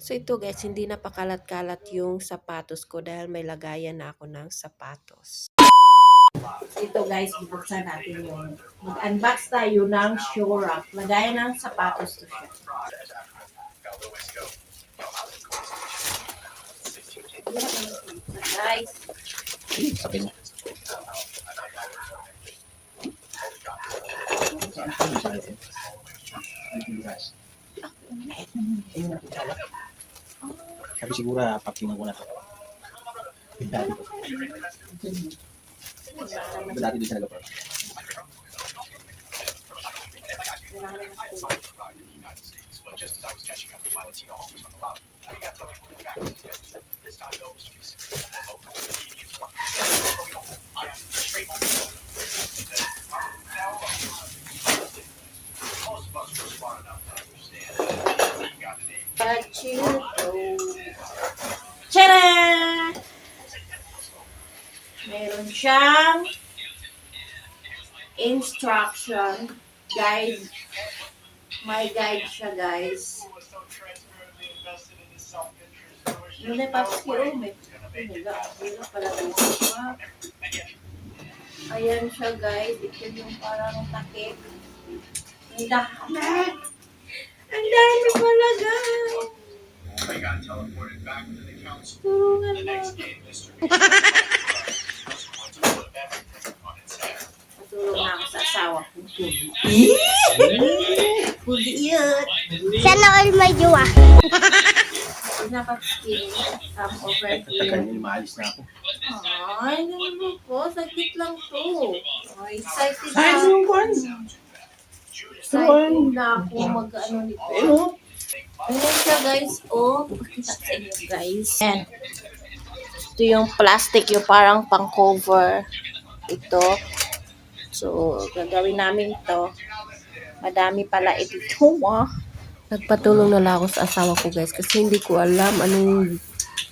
So ito guys, hindi na pakalat-kalat yung sapatos ko dahil may lagayan na ako ng sapatos. Ito guys, ibuksan natin yung mag-unbox tayo ng shoe rack. Lagayan ng sapatos to siya. Guys. Sabi niya. Sabi siguro, pakinig ko na ito. Dati din talaga po. Tcharam! Meron siyang instruction guide. May guide siya guys. Ano na papakiro? May pala dito. Ayan siya guys. Ito yung parang takip. Ang dami. Ang dami pala guys. Turungan na. Matulog na ako sa asawa ko. Pugiyot. Sana all may jowa. Pinapapskin. Over Tagal here. niyo, maalis na ako. Ay, ganun po. Sakit lang to. Ay, excited na. Ay, yung kwan. Excited na ako mag-ano nito. Ayan siya guys. Oh, pakita sa inyo guys. Ayan. Ito yung plastic, yung parang pang-cover. Ito. So, gagawin namin to. Madami pala ito. Nagpatulong na lang ako sa asawa ko guys kasi hindi ko alam anong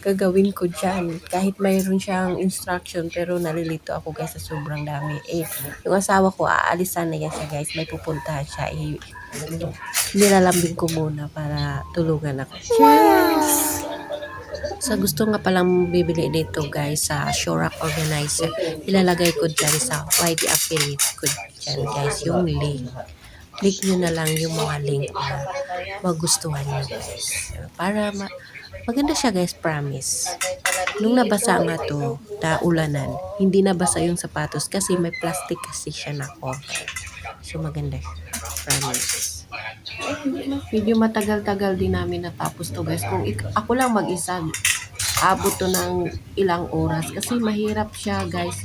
gagawin ko dyan. Kahit mayroon siyang instruction pero nalilito ako guys sa sobrang dami. Yung asawa ko aalisan na yan siya guys. May pupuntahan siya. Nilalambing ko muna para tulungan ako. Cheers! Sa gusto nga palang bibili dito guys sa Shorak Organizer, ilalagay ko dyan sa YT affiliate ko dyan guys yung link. Click nyo na lang yung mga link na magustuhan nyo guys. Para maganda siya guys, promise. Nung nabasa nga to, ulanan, hindi nabasa yung sapatos kasi may plastic kasi siya na cover. So maganda siya, promise. Medyo matagal-tagal din namin natapos to guys. Kung ako lang mag-isa, abot to ng ilang oras kasi mahirap siya guys.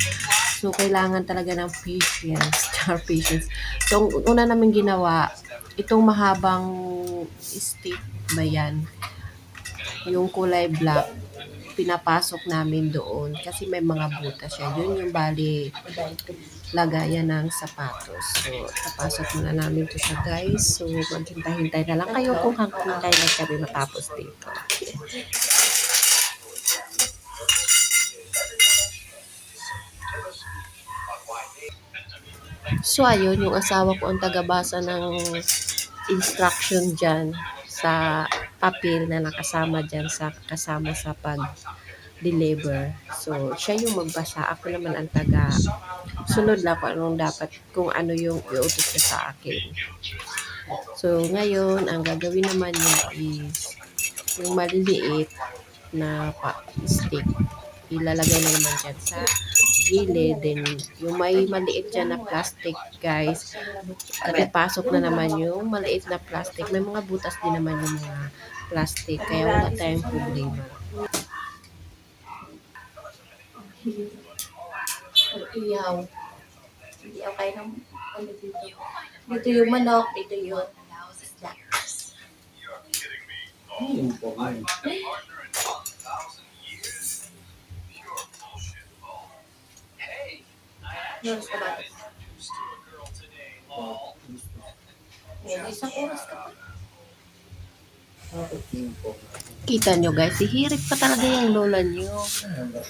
So kailangan talaga ng patience, patience. So ang una namin ginawa, itong mahabang stick ba yan? Yung kulay black, pinapasok namin doon kasi may mga butas siya. Yun yung bali lagayan ng sapatos. So, napasok muna namin to siya guys. So, maghintay-hintay na lang kayo kung hanggang kailan kami matapos dito. So, ayun, yung asawa ko ang tagabasa ng instruction dyan sa papel na nakasama dyan sa kasama sa pag-deliver. So, siya yung magbasa. Ako naman ang sunod lang kung anong dapat, kung ano yung iutos niya sa akin. So, ngayon, ang gagawin naman niya is yung maliliit na stick. Ilalagay na naman dyan sa gilid. Then, yung may maliit dyan na plastic, guys, at ipasok na naman yung maliit na plastic. May mga butas din naman yung mga plastic, kaya wala tayong problema. Iyaw. Iyaw kayo ng ano dito. Dito yung manok, dito yung isda. Yes, kabat. Isang oras ka pa. Kita nyo guys, hihirit pa talaga yung lola nyo.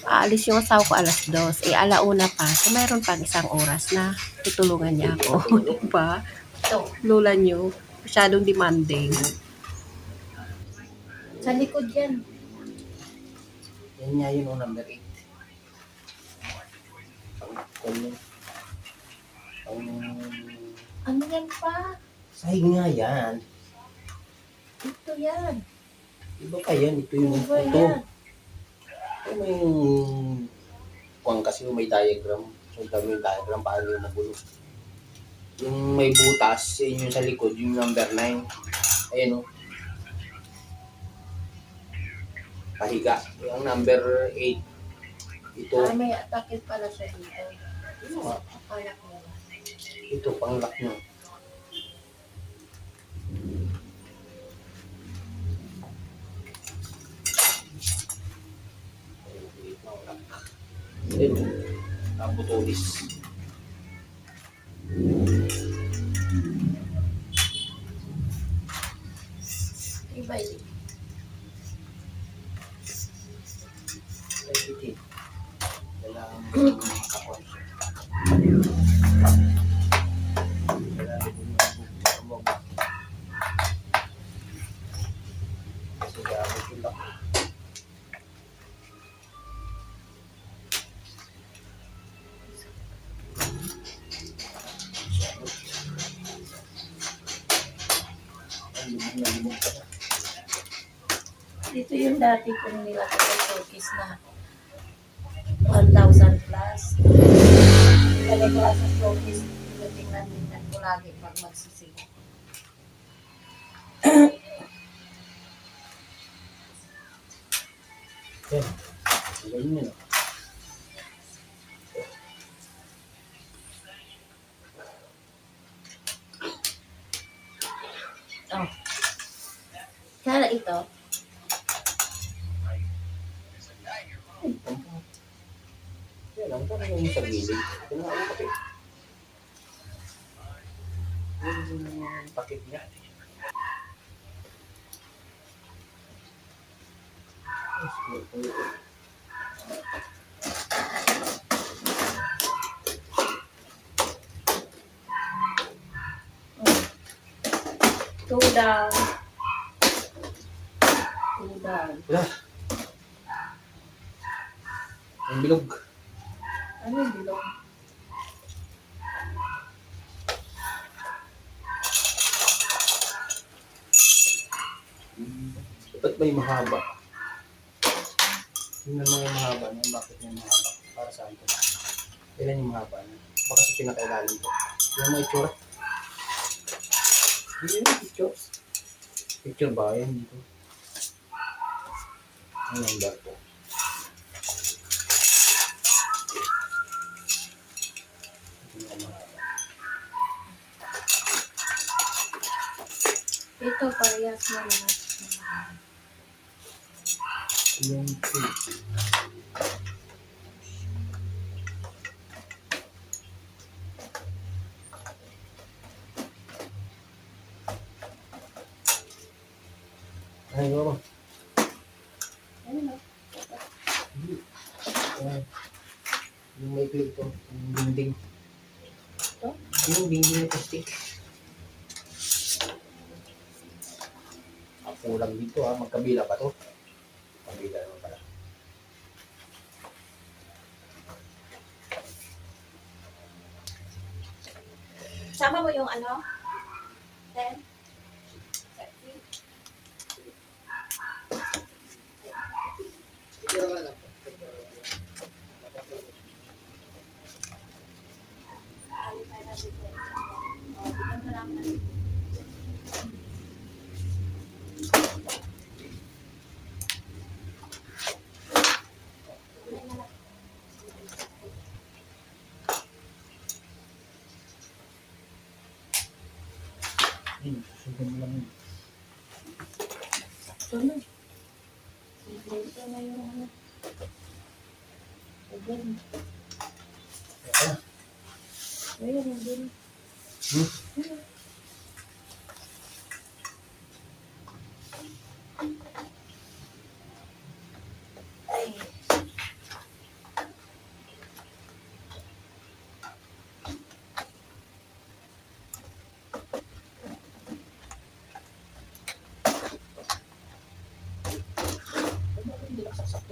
Aalis yung asawa ko alas 2. Alauna pa. So mayroon pang isang oras na tutulungan niya ako. Diba? Lola nyo, masyadong demanding. Sa likod yan. Yan nga yun, number 8. Pang, Ano yan pa? sahig nga yan. Ito yan. Iba pa yan, ito yung Cover ito. yan. Ito may kuwang kasi may diagram. So, dami yung diagram, paano yung magulo. Yung may butas, yun yung sa likod, yung number 9. Ayan o. Pahiga. Yung number 8. Ito. May atake pala siya dito. Ito nga. Akala ko naman. Ito, pang-lock nyo. Ito. Naputulis. Iba yun. Ito. Kailangan makakon siya. Kailangan mo kasi gamit yung lock. Ang lubog na lubog ka na. Dito yung dati kong nilagay sa showcase na 1,000 plus. Nilagay ko lang sa showcase. Tingnan ko lagi pag magsisig. Yan. Ganyan yun. Oh. Kaya ito, Yan lang. Parang yung sa gilid. Kailangan mo pakit. Yung pakit niya. two down. Two down. Wala. Yung bilog. Ano yung bilog? Dapat may mahaba. Tingnan mo yung mahaba niya. Bakit yung mahaba? Para saan ito? Kailan yung mahaba niya? Baka sa pinakailalim ko. Tingnan mo itsura. Hindi yung picture. Picture ba? Yan dito. Ano yung dark po? Ito, parehas na lahat. Yung ay, baba. Ano na? Yung may clip to. Yung dingding. Ito? Yung dingding na plastic. Ang kulang dito ha. Magkabila pa to. Magkabila naman pala. Sama mo yung ano? Ten? Susunod mo lang yun. Ito na. Ito na yung ano. Ayan. Ayan, ayan. Ay. Hindi nakasaksak.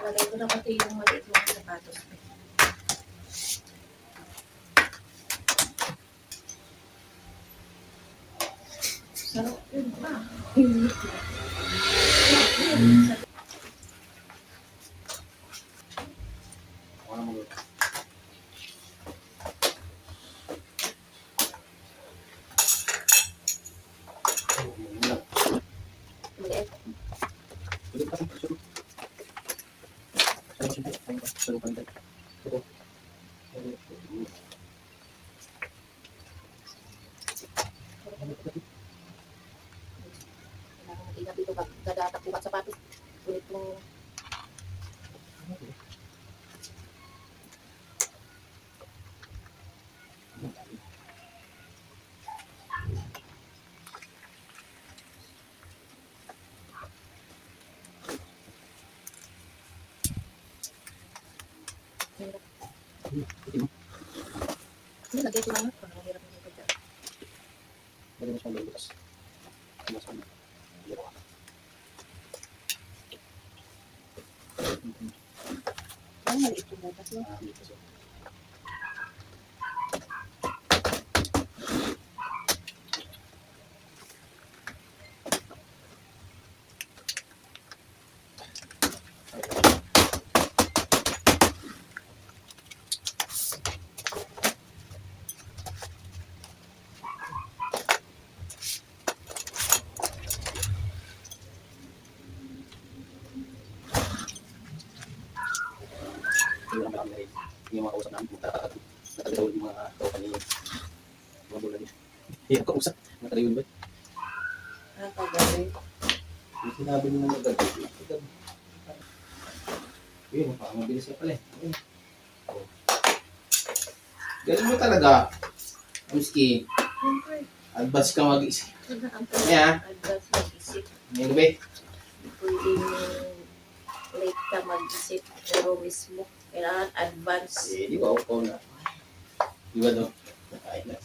Lagay ko na pati yung maliit na sapatos. Sarap yun pa. Wala mo. Maliit. Kailangan mag-ingat dito pag dadatak bukat sapatos. Ulit mong lagay ko lang. Parang hirap na dito dyan. Ang maliit yung butas mo. Yung mga kausap namin, natagawin yung mga tao kanina. Mga bulan niya. Yung kausap, natagawin ba? Ang kagawin. Yung sinabi nyo na magagawin. Yun, parang mabilis na pala eh. Ayun. Oh. Galing mo talaga. Muski, Siyempre. advance ka mag-isip. Ang Yeah. advance mag-isip. Ngayon ba eh? Pwedeng late ka mag-isip. Pero mismo, kailangan advance. Eh, di ba ako na? Di ba daw? Ay, na.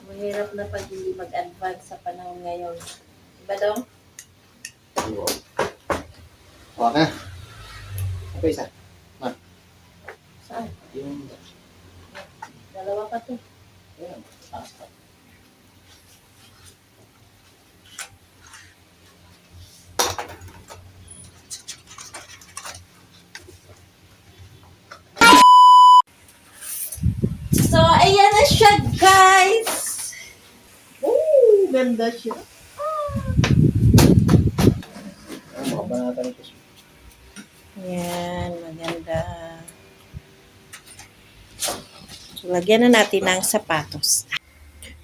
Mahirap na pag hindi mag-advance sa panahon ngayon. Diba dong? Di ba? Huwag ka. Ano pa isa? Saan? Yung... Dalawa pa to. Ayan, taas ka. So, ayan na siya, guys! Oh, ganda siya. Ano, mabanatan ito. Ayan, maganda. So, lagyan na natin ng sapatos.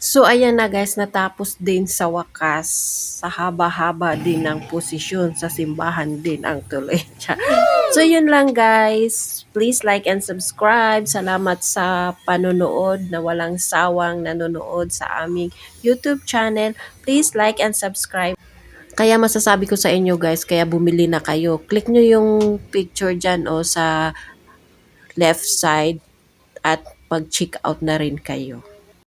So, ayan na guys, natapos din sa wakas. Sa haba-haba din ng posisyon. Sa simbahan din ang tuloy siya. So, yun lang guys. Please like and subscribe. Salamat sa panonood na walang sawang nanonood sa aming YouTube channel. Please like and subscribe. Kaya masasabi ko sa inyo guys, kaya bumili na kayo. Click nyo yung picture dyan o sa left side at pag-check out na rin kayo.